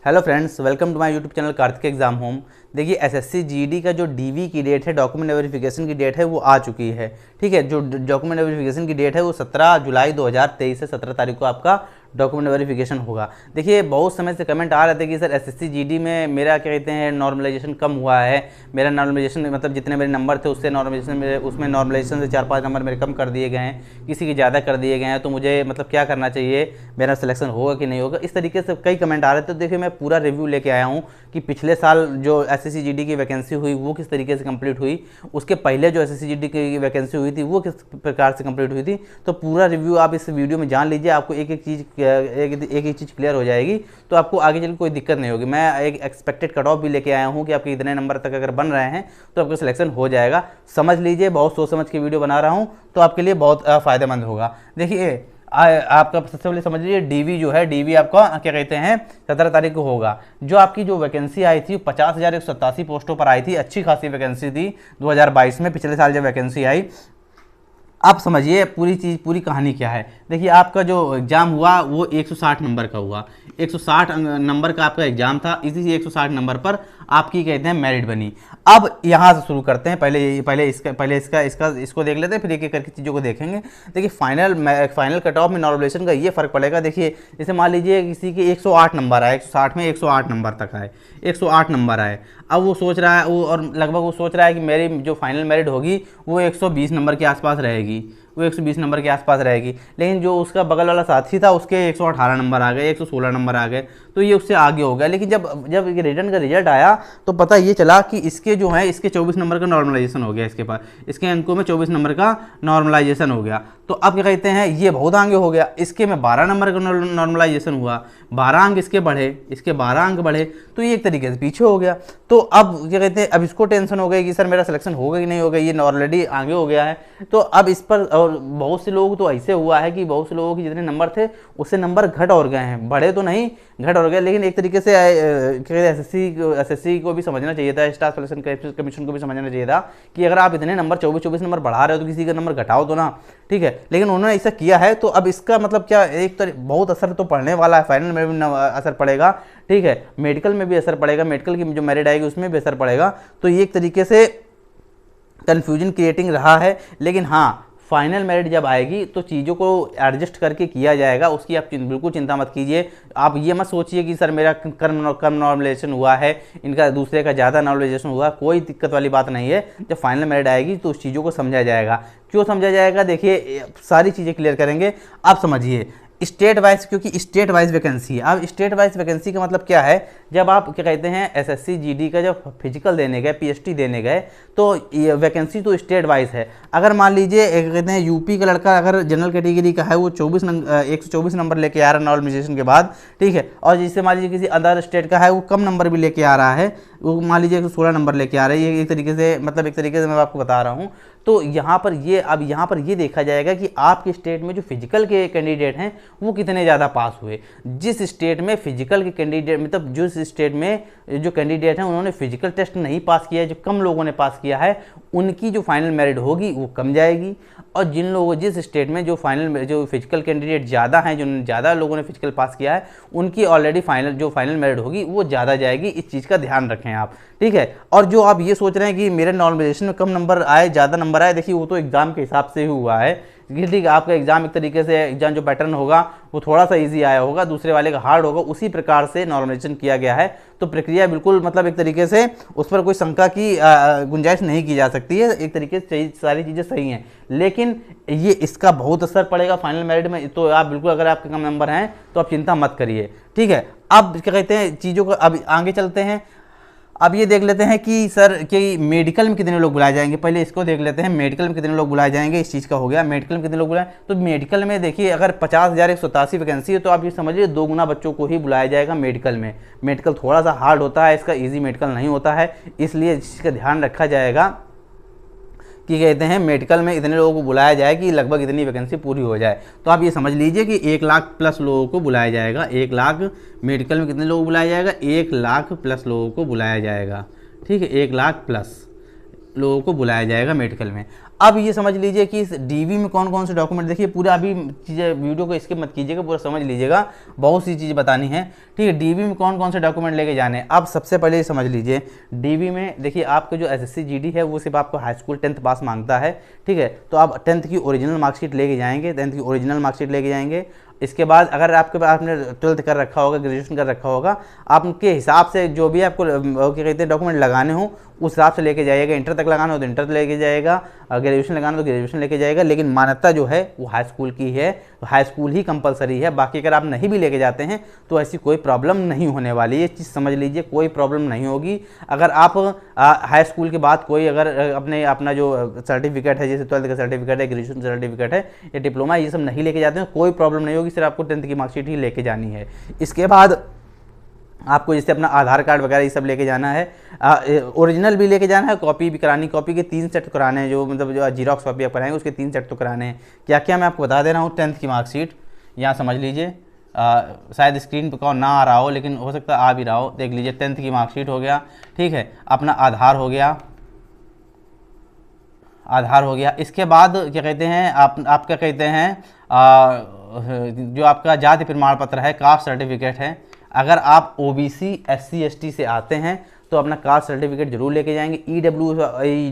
Hello friends, welcome to my YouTube channel Kartik exam home. देखिए SSC GD का जो DV की डेट है, डॉक्यूमेंट वेरिफिकेशन की डेट है, वो आ चुकी है। ठीक है, जो डॉक्यूमेंट वेरिफिकेशन की डेट है वो 17 जुलाई 2023 से 17 तारीख को आपका डॉक्यूमेंट वेरिफिकेशन होगा। देखिए बहुत समय से कमेंट आ रहे थे कि सर एसएससी जीडी में मेरा क्या कहते हैं नॉर्मलाइजेशन कम हुआ है। मेरा नॉर्मलाइजेशन मतलब जितने मेरे नंबर थे उससे नॉर्मलाइजेशन मेरे उसमें नॉर्मलाइजेशन से 4-5 नंबर मेरे कम कर दिए गए हैं, किसी के ज़्यादा कर दिए गए हैं, तो मुझे मतलब क्या करना चाहिए, मेरा सिलेक्शन होगा कि नहीं होगा, इस तरीके से कई कमेंट आ रहे थे। तो देखिए मैं पूरा रिव्यू लेके आया हूँ कि पिछले साल जो एसएससी जीडी की वैकेंसी हुई वो किस तरीके से कंप्लीट हुई, उसके पहले जो एसएससी जीडी की वैकेंसी हुई थी वो किस प्रकार से कंप्लीट हुई थी। तो पूरा रिव्यू आप इस वीडियो में जान लीजिए, आपको एक एक चीज़ क्लियर हो जाएगी, तो आपको आगे चल कोई दिक्कत नहीं होगी। मैं एक एक्सपेक्टेड कट ऑफ भी लेके आया हूँ कि आपके इतने नंबर तक अगर बन रहे हैं तो आपका सिलेक्शन हो जाएगा। समझ लीजिए, बहुत सोच समझ के वीडियो बना रहा हूँ तो आपके लिए बहुत फ़ायदेमंद होगा। देखिए आपका सबसे पहले समझ लीजिए, डीवी जो है, डीवी आपका क्या कहते हैं 17 तारीख को होगा। जो आपकी जो वैकेंसी आई थी 50,187 पोस्टों पर आई थी, अच्छी खासी वैकेंसी थी 2022 में, पिछले साल जब वैकेंसी आई। आप समझिए पूरी चीज़, पूरी कहानी क्या है। देखिए आपका जो एग्ज़ाम हुआ वो 160 नंबर का हुआ, 160 नंबर का आपका एग्ज़ाम था। इसी 160 नंबर पर आपकी कहते हैं मेरिट बनी। अब यहाँ से शुरू करते हैं, पहले इसको देख लेते हैं, फिर एक एक करके चीज़ों को देखेंगे। देखिए फाइनल कट ऑफ में नॉर्मलाइजेशन का ये फ़र्क पड़ेगा। देखिए जैसे मान लीजिए किसी के 108 नंबर आए, 160 में 108 नंबर तक आए, 108 नंबर आए। अब वो सोच रहा है और लगभग वो सोच रहा है कि मेरी जो फाइनल मेरिट होगी वो 120 नंबर के आसपास रहेगी, वो 120 नंबर के आसपास रहेगी। लेकिन जो उसका बगल वाला साथी था उसके 118 नंबर आ गए, 116 नंबर आ गए, तो ये उससे आगे हो गया। लेकिन जब ये रिटर्न का रिजल्ट आया तो पता ये चला कि इसके जो है इसके 24 नंबर का नॉर्मलाइजेशन हो गया, इसके पास इसके अंकों में 24 नंबर का नॉर्मलाइजेशन हो गया। तो अब क्या कहते हैं ये बहुत आगे हो गया, इसके में 12 नंबर का नॉर्मलाइजेशन हुआ, 12 अंक इसके बढ़े, इसके 12 अंक बढ़े, तो ये एक तरीके से पीछे हो गया। तो अब क्या कहते हैं, अब इसको टेंशन हो गई कि सर मेरा सिलेक्शन होगा कि नहीं होगा, ये ऑलरेडी आगे हो गया है। तो अब इस पर, और बहुत से लोग तो ऐसे हुआ है कि बहुत से लोगों के जितने नंबर थे उससे नंबर घट और गए हैं, बढ़े तो नहीं, घट और गए। लेकिन एक तरीके से क्या कहते हैं एसएससी को भी समझना चाहिए था, स्टाफ सिलेक्शन कमीशन को भी समझना चाहिए था कि अगर आप इतने नंबर 24 नंबर बढ़ा रहे हो तो किसी का नंबर घटाओ तो ना। ठीक है, लेकिन उन्होंने ऐसा किया है, तो अब इसका मतलब क्या, एक तो बहुत असर तो पड़ने वाला है, फाइनल में भी असर पड़ेगा। ठीक है, मेडिकल में भी असर पड़ेगा, मेडिकल की जो मेरिट आएगी उसमें भी असर पड़ेगा। तो ये एक तरीके से कन्फ्यूजन क्रिएटिंग रहा है। लेकिन हाँ, फाइनल मेरिट जब आएगी तो चीज़ों को एडजस्ट करके किया जाएगा, उसकी आप बिल्कुल चिंता मत कीजिए। आप ये मत सोचिए कि सर मेरा कम नॉर्मलाइजेशन हुआ है, इनका दूसरे का ज़्यादा नॉर्मलाइजेशन हुआ, कोई दिक्कत वाली बात नहीं है। जब फाइनल मेरिट आएगी तो उस चीज़ों को समझा जाएगा। क्यों समझा जाएगा, देखिए सारी चीज़ें क्लियर करेंगे। आप समझिए स्टेट वाइज, क्योंकि स्टेट वाइज वैकेंसी है। अब स्टेट वाइज वैकेंसी का मतलब क्या है, जब आप क्या कहते हैं एसएससी जीडी का जब फिजिकल देने गए, पीएचटी देने गए, तो ये वैकेंसी तो स्टेट वाइज है। अगर मान लीजिए कहते हैं यूपी का लड़का अगर जनरल कैटेगरी का है, वो 124 नंबर लेके आ रहा है नॉर्मलाइजेशन के बाद, ठीक है, और जिससे मान लीजिए किसी अदर स्टेट का है वो कम नंबर भी लेके आ रहा है, वो मान लीजिए 116 नंबर लेके आ रहा है, ये एक तरीके से मतलब एक तरीके से मैं आपको बता रहा हूँ। तो यहाँ पर ये देखा जाएगा कि आपके स्टेट में जो फिजिकल के कैंडिडेट हैं वो कितने ज़्यादा पास हुए। जिस स्टेट में फिजिकल के कैंडिडेट, मतलब जिस स्टेट में जो कैंडिडेट हैं उन्होंने फिजिकल टेस्ट नहीं पास किया है, जो कम लोगों ने पास किया है, उनकी जो फाइनल मेरिट होगी वो कम जाएगी। और जिस स्टेट में जो फिजिकल कैंडिडेट ज़्यादा हैं, जो ज़्यादा लोगों ने फिजिकल पास किया है, उनकी ऑलरेडी फाइनल मेरिट होगी वो ज़्यादा जाएगी। इस चीज़ का ध्यान रखें आप, ठीक है। और जो आप ये सोच रहे हैं कि मेरे नॉर्मलाइजेशन में कम नंबर आए, ज़्यादा नंबर आए, देखिए वो तो एग्ज़ाम के हिसाब से ही हुआ है। ठीक है, आपका एग्जाम एक तरीके से एग्जाम जो पैटर्न होगा वो थोड़ा सा इजी आया होगा, दूसरे वाले का हार्ड होगा, उसी प्रकार से नॉर्मलाइजेशन किया गया है। तो प्रक्रिया बिल्कुल मतलब एक तरीके से उस पर कोई शंका की गुंजाइश नहीं की जा सकती है, एक तरीके से सारी चीज़ें सही हैं। लेकिन ये इसका बहुत असर पड़ेगा फाइनल मेरिट में, तो आप बिल्कुल, अगर आपके कम नंबर हैं तो आप चिंता मत करिए, ठीक है। अब क्या कहते हैं चीज़ों को अब आगे चलते हैं। अब ये देख लेते हैं कि सर कि मेडिकल में कितने लोग बुलाए जाएंगे। पहले इसको देख लेते हैं, मेडिकल में कितने लोग बुलाए जाएंगे। इस चीज़ का हो गया, मेडिकल में कितने लोग बुलाए। तो मेडिकल में देखिए अगर 50,187 वैकेंसी है तो आप ये समझिए 2 गुना बच्चों को ही बुलाया जाएगा मेडिकल में। मेडिकल थोड़ा सा हार्ड होता है, इसका ईजी मेडिकल नहीं होता है, इसलिए इस चीज़ का ध्यान रखा जाएगा कि कहते हैं मेडिकल में इतने लोगों को बुलाया जाए कि लगभग इतनी वैकेंसी पूरी हो जाए। तो आप ये समझ लीजिए कि 1 लाख प्लस लोगों को बुलाया जाएगा। 1 लाख मेडिकल में कितने लोगों को बुलाया जाएगा, 1 लाख प्लस लोगों को बुलाया जाएगा, ठीक है, 1 लाख प्लस लोगों को बुलाया जाएगा मेडिकल में। अब ये समझ लीजिए कि इस डीवी में कौन कौन से डॉक्यूमेंट, देखिए पूरा अभी चीज़ें वीडियो को स्किप मत कीजिएगा, पूरा समझ लीजिएगा, बहुत सी चीज़ बतानी है, ठीक है। डीवी में कौन कौन से डॉक्यूमेंट लेके जाने हैं, अब सबसे पहले ये समझ लीजिए। डीवी में देखिए आपका जो एसएससी जीडी है वो सिर्फ आपको हाई स्कूल 10th पास मांगता है, ठीक है। तो आप 10th की ओरिजिनल मार्कशीट लेके जाएंगे, 10th की ओरिजिनल मार्कशीट लेके जाएंगे। इसके बाद अगर आपके पास आपने 12th कर रखा होगा, ग्रेजुएशन कर रखा होगा, आपके हिसाब से जो भी आपको क्या कहते हैं डॉक्यूमेंट लगाने हो उस हिसाब से लेके जाइएगा। इंटर तक लगाना हो तो इंटर लेके जाएगा, ग्रेजुएशन लगाना हो तो ग्रेजुएशन लेके जाएगा, लेकिन मान्यता जो है वो हाई स्कूल की है, तो हाई स्कूल ही कंपलसरी है। बाकी अगर आप नहीं भी लेके जाते हैं तो ऐसी कोई प्रॉब्लम नहीं होने वाली है, ये चीज़ समझ लीजिए, कोई प्रॉब्लम नहीं होगी। अगर आप हाई स्कूल के बाद कोई अगर अपना जो सर्टिफिकेट है, जैसे 12th का सर्टिफिकेट है, ग्रेजुएशन सर्टिफिकेट है या डिप्लोमा, ये सब नहीं लेके जाते हैं, कोई प्रॉब्लम नहीं होगी, सिर्फ आपको 10th की मार्कशीट ही लेके जानी है। इसके बाद आपको जैसे अपना आधार कार्ड वगैरह ये सब लेके जाना है, ओरिजिनल भी लेके जाना है, कॉपी भी करानी, कॉपी के 3 सेट कराने हैं, जो मतलब जो जीरोक्स कॉपी आप कराएंगे उसके 3 सेट तो कराने हैं। क्या क्या मैं आपको बता दे रहा हूँ। 10th की मार्कशीट यहाँ समझ लीजिए, शायद स्क्रीन पर ना आ रहा हो लेकिन हो सकता है आ भी रहा हो, देख लीजिए। 10th की मार्कशीट हो गया, ठीक है, अपना आधार हो गया, आधार हो गया। इसके बाद क्या कहते हैं आप क्या कहते हैं जो आपका जाति प्रमाण पत्र है, कास्ट सर्टिफिकेट है। अगर आप ओबीसी एससी एसटी से आते हैं तो अपना कास्ट सर्टिफिकेट जरूर लेके जाएंगे। ईडब्ल्यू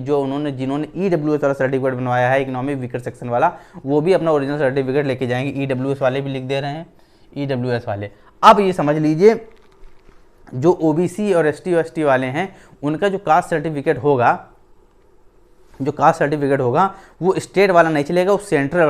जो जिन्होंने ईडब्ल्यूएस वाला सर्टिफिकेट बनवाया है, इकोनॉमिक वीकर सेक्शन वाला, वो भी अपना ओरिजिनल सर्टिफिकेट लेके जाएंगे। ईडब्ल्यूएस वाले भी लिख दे रहे हैं, ईडब्ल्यूएस वाले। अब ये समझ लीजिए जो ओबीसी और एसटी वाले हैं उनका जो कास्ट सर्टिफिकेट होगा, जो कास्ट सर्टिफिकेट होगा वो स्टेट वाला नहीं चलेगा, वो सेंट्रल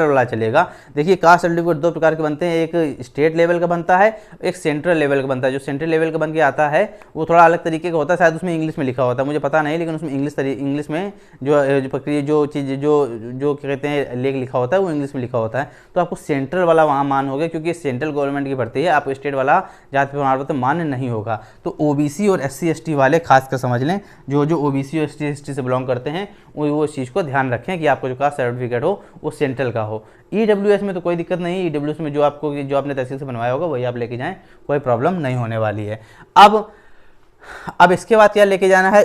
वाला चलेगा। देखिए कास्ट सर्टिफिकेट 2 प्रकार के बनते हैं, एक स्टेट लेवल का बनता है, एक सेंट्रल लेवल का बनता है। जो सेंट्रल लेवल का बन के आता है वो थोड़ा अलग तरीके का होता है, शायद उसमें इंग्लिश में लिखा होता है, मुझे पता नहीं, लेकिन उसमें इंग्लिश में जो प्रक्रिया जो चीज़ जो क्या कहते हैं लेख लिखा होता है वो इंग्लिश में लिखा होता है। तो आपको सेंट्रल वाला वहाँ मान होगा, क्योंकि सेंट्रल गवर्नमेंट की भर्ती है, आपको स्टेट वाला जाति प्रमाण पत्र मान्य नहीं होगा। तो ओबीसी और SC/ST वाले खासकर समझ लें, जो ओबीसी और SC/ST से बिलोंग करते हैं वो इस चीज़ को ध्यान रखें कि आपको जो कास्ट सर्टिफिकेट हो वो सेंट्रल का हो। ईडब्ल्यूएस में तो कोई दिक्कत नहीं है, ईडब्ल्यूएस में जो आपने तहसील से बनवाया होगा वही आप लेके जाएं, कोई प्रॉब्लम नहीं होने वाली है। अब इसके बाद क्या लेके जाना है,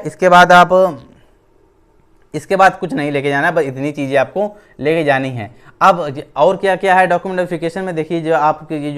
इसके बाद कुछ नहीं लेके जाना है, बस इतनी चीज़ें आपको लेके जानी है। अब और क्या क्या है डॉक्यूमेंट वेरिफिकेशन में, देखिए जो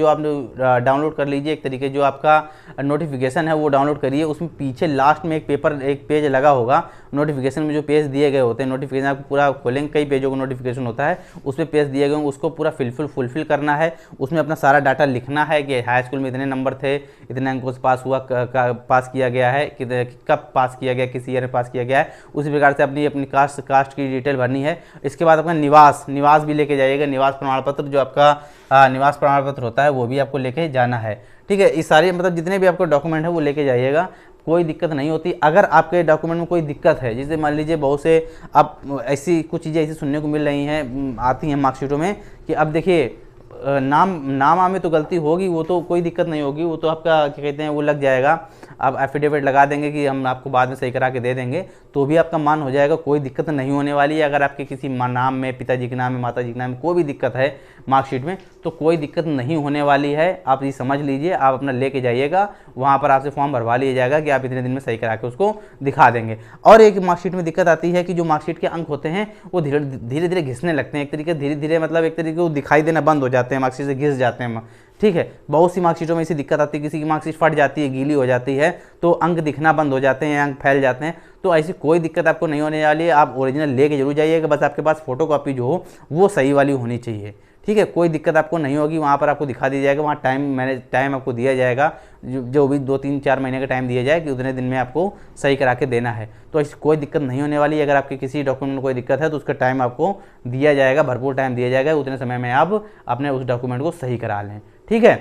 आपने डाउनलोड कर लीजिए, एक तरीके जो आपका नोटिफिकेशन है वो डाउनलोड करिए। उसमें पीछे लास्ट में एक पेज लगा होगा, नोटिफिकेशन में जो पेज दिए गए होते हैं, नोटिफिकेशन आपको पूरा खोलेंगे, कई पेजों का नोटिफिकेशन होता है, उसमें पेज दिए गए होंगे, उसको पूरा फुलफिल करना है। उसमें अपना सारा डाटा लिखना है कि हाई स्कूल में इतने नंबर थे, इतने अंकों से पास हुआ, पास किया गया है, कब पास किया गया, किस ईयर में पास किया गया है, उसी प्रकार से अपनी कास्ट की डिटेल भरनी है। इसके बाद अपना निवास भी लेके जाइएगा, निवास प्रमाण पत्र, जो आपका निवास प्रमाण पत्र होता है वो भी आपको लेके जाना है, ठीक है। इस सारी मतलब जितने भी आपको डॉक्यूमेंट है वो लेके जाइएगा, कोई दिक्कत नहीं होती। अगर आपके डॉक्यूमेंट में कोई दिक्कत है, जैसे मान लीजिए बहुत से अब ऐसी कुछ चीज़ें ऐसी सुनने को मिल रही हैं, आती हैं मार्कशीटों में कि अब देखिए नाम में तो गलती होगी, वो तो कोई दिक्कत नहीं होगी, वो तो आपका क्या कहते हैं वो लग जाएगा, आप एफिडेविट लगा देंगे कि हम आपको बाद में सही करा के दे देंगे, तो भी आपका मान हो जाएगा, कोई दिक्कत नहीं होने वाली है। अगर आपके किसी नाम में, पिताजी के नाम में, माताजी के नाम में कोई भी दिक्कत है मार्कशीट में, तो कोई दिक्कत नहीं होने वाली है। आप ये समझ लीजिए, आप अपना लेके जाइएगा, वहाँ पर आपसे फॉर्म भरवा लिया जाएगा कि आप इतने दिन में सही करा के उसको दिखा देंगे। और एक मार्कशीट में दिक्कत आती है कि जो मार्कशीट के अंक होते हैं वो धीरे धीरे घिसने लगते हैं, एक तरीके धीरे धीरे मतलब एक तरीके वो दिखाई देना बंद हो जाते हैं, मार्कशीट से घिस जाते हैं, ठीक है। बहुत सी मार्कशीटों में ऐसी दिक्कत आती है, किसी की मार्कशीट फट जाती है, गीली हो जाती है, तो अंक दिखना बंद हो जाते हैं, अंक फैल जाते हैं। तो ऐसी कोई दिक्कत आपको नहीं होने वाली है, आप ओरिजिनल लेके जरूर जाइएगा, बस आपके पास फोटोकॉपी जो हो वो सही वाली होनी चाहिए, ठीक है। कोई दिक्कत आपको नहीं होगी, वहाँ पर आपको दिखा दिया जाएगा, वहाँ टाइम आपको दिया जाएगा, जो भी 2-3-4 महीने का टाइम दिया जाए कि उतने दिन में आपको सही करा के देना है। तो ऐसी कोई दिक्कत नहीं होने वाली। अगर आपके किसी डॉक्यूमेंट में कोई दिक्कत है तो उसका टाइम आपको दिया जाएगा, भरपूर टाइम दिया जाएगा, उतने समय में आप अपने उस डॉक्यूमेंट को सही करा लें, ठीक है।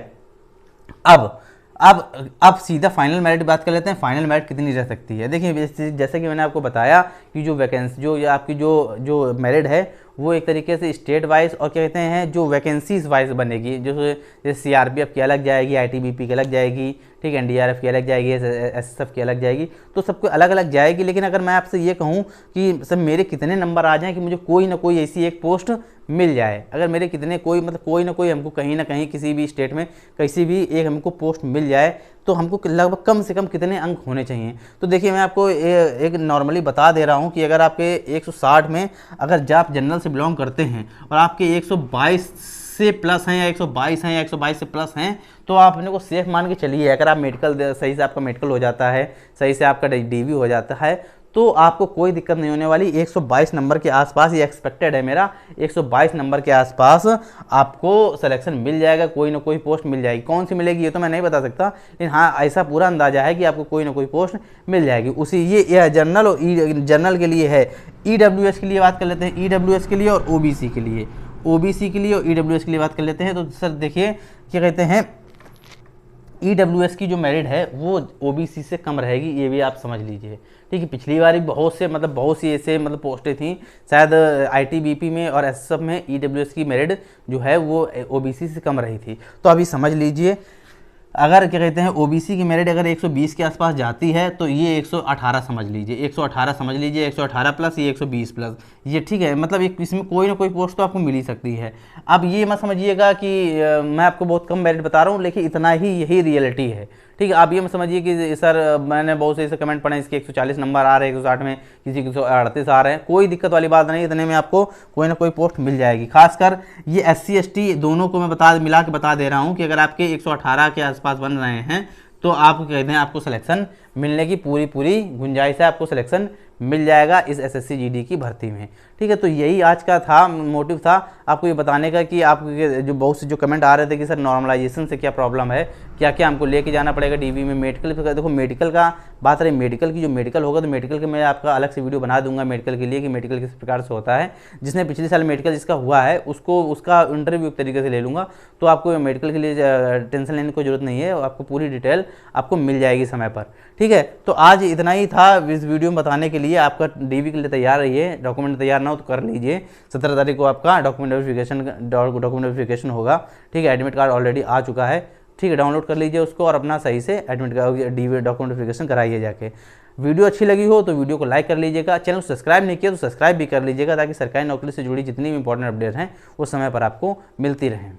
अब सीधा फाइनल मेरिट बात कर लेते हैं। फाइनल मेरिट कितनी रह सकती है, देखिए जैसे कि मैंने आपको बताया कि जो वैकेंसी जो आपकी जो मेरिट है वो एक तरीके से स्टेट वाइज और क्या कहते हैं जो वैकेंसीज वाइज बनेगी, जो जैसे CRPF की अलग जाएगी, ITBP की अलग जाएगी, ठीक है, NDRF की अलग जाएगी, SSF की अलग जाएगी, तो सबको अलग अलग जाएगी। लेकिन अगर मैं आपसे ये कहूँ कि सब मेरे कितने नंबर आ जाएं कि मुझे कोई ना कोई ऐसी एक पोस्ट मिल जाए, अगर मेरे कितने कोई ना कोई हमको कहीं ना कहीं किसी भी स्टेट में किसी भी एक हमको पोस्ट मिल जाए, तो हमको लगभग कम से कम कितने अंक होने चाहिए। तो देखिए मैं आपको एक नॉर्मली बता दे रहा हूँ कि अगर आपके 160 में अगर आप जनरल से बिलोंग करते हैं और आपके 122 से प्लस हैं या 122 हैं या 122 से प्लस हैं, तो आप अपने को सेफ मान के चलिए। अगर आप मेडिकल सही से आपका मेडिकल हो जाता है, सही से आपका डीवी हो जाता है, तो आपको कोई दिक्कत नहीं होने वाली। 122 नंबर के आसपास ये एक्सपेक्टेड है मेरा, 122 नंबर के आसपास आपको सिलेक्शन मिल जाएगा, कोई ना कोई पोस्ट मिल जाएगी। कौन सी मिलेगी ये तो मैं नहीं बता सकता, लेकिन हाँ ऐसा पूरा अंदाजा है कि आपको कोई ना कोई पोस्ट मिल जाएगी। उसी ये जनरल और जनरल के लिए है। ईडब्ल्यूएस के लिए बात कर लेते हैं, ईडब्ल्यूएस के लिए और ओबीसी के लिए, ओबीसी के लिए और ईडब्ल्यूएस के लिए बात कर लेते हैं। तो सर देखिए क्या कहते हैं, ईडब्ल्यूएस की जो मेरिट है वो ओबीसी से कम रहेगी, ये भी आप समझ लीजिए। ठीक है, पिछली बार बहुत सी ऐसे पोस्टें थी शायद आईटीबीपी में और एसएसएफ में, ईडब्ल्यूएस की मेरिट जो है वो ओबीसी से कम रही थी। तो अभी समझ लीजिए, अगर क्या कहते हैं ओबीसी की मेरिट अगर 120 के आसपास जाती है तो ये 118 समझ लीजिए, 118 समझ लीजिए, 118 प्लस ये 120 प्लस ये, ठीक है। मतलब एक इसमें कोई ना कोई पोस्ट तो आपको मिल ही सकती है। अब ये मत समझिएगा कि मैं आपको बहुत कम मेरिट बता रहा हूँ, लेकिन इतना ही यही रियलिटी है। ठीक है, आप ये मत समझिए कि सर मैंने बहुत से ऐसे कमेंट पढ़े इसके 140 नंबर आ रहे हैं, 160 में किसी के 138 आ रहे हैं, कोई दिक्कत वाली बात नहीं, इतने में आपको कोई ना कोई पोस्ट मिल जाएगी। खासकर ये SC ST दोनों को मैं मिला के बता दे रहा हूँ कि अगर आपके 118 के आसपास बन रहे हैं तो आप कहते हैं आपको सिलेक्शन मिलने की पूरी गुंजाइश है, आपको सिलेक्शन मिल जाएगा इस SSC GD की भर्ती में। ठीक है, तो यही आज का था मोटिव था आपको ये बताने का कि आप जो बहुत से जो कमेंट आ रहे थे कि सर नॉर्मलाइजेशन से क्या प्रॉब्लम है, क्या क्या हमको लेके जाना पड़ेगा डीवी में। मेडिकल देखो, मेडिकल का बात रही, मेडिकल की जो मेडिकल होगा तो मेडिकल के मैं आपका अलग से वीडियो बना दूंगा मेडिकल के लिए कि मेडिकल किस प्रकार से होता है। जिसने पिछले साल मेडिकल जिसका हुआ है उसका इंटरव्यू एक तरीके से ले लूँगा, तो आपको मेडिकल के लिए टेंशन लेने की जरूरत नहीं है, आपको पूरी डिटेल आपको मिल जाएगी समय पर। ठीक है, तो आज इतना ही था इस वीडियो में बताने के लिए। आपका डीवी के लिए तैयार रहिए, डॉक्यूमेंट तैयार ना हो तो कर लीजिए। 17 तारीख को आपका डॉक्यूमेंट वेरिफिकेशन होगा। ठीक है, एडमिट कार्ड ऑलरेडी आ चुका है। ठीक है, डाउनलोड कर लीजिए उसको और अपना सही से admit card DV document verification कराइए जाके। वीडियो अच्छी लगी हो तो वीडियो को लाइक कर लीजिएगा, चैनल को सब्सक्राइब नहीं किया तो सब्सक्राइब भी कर लीजिएगा, ताकि सरकारी नौकरी से जुड़ी जितनी भी इंपॉर्टेंट अपडेट हैं वो समय पर आपको मिलती रहें।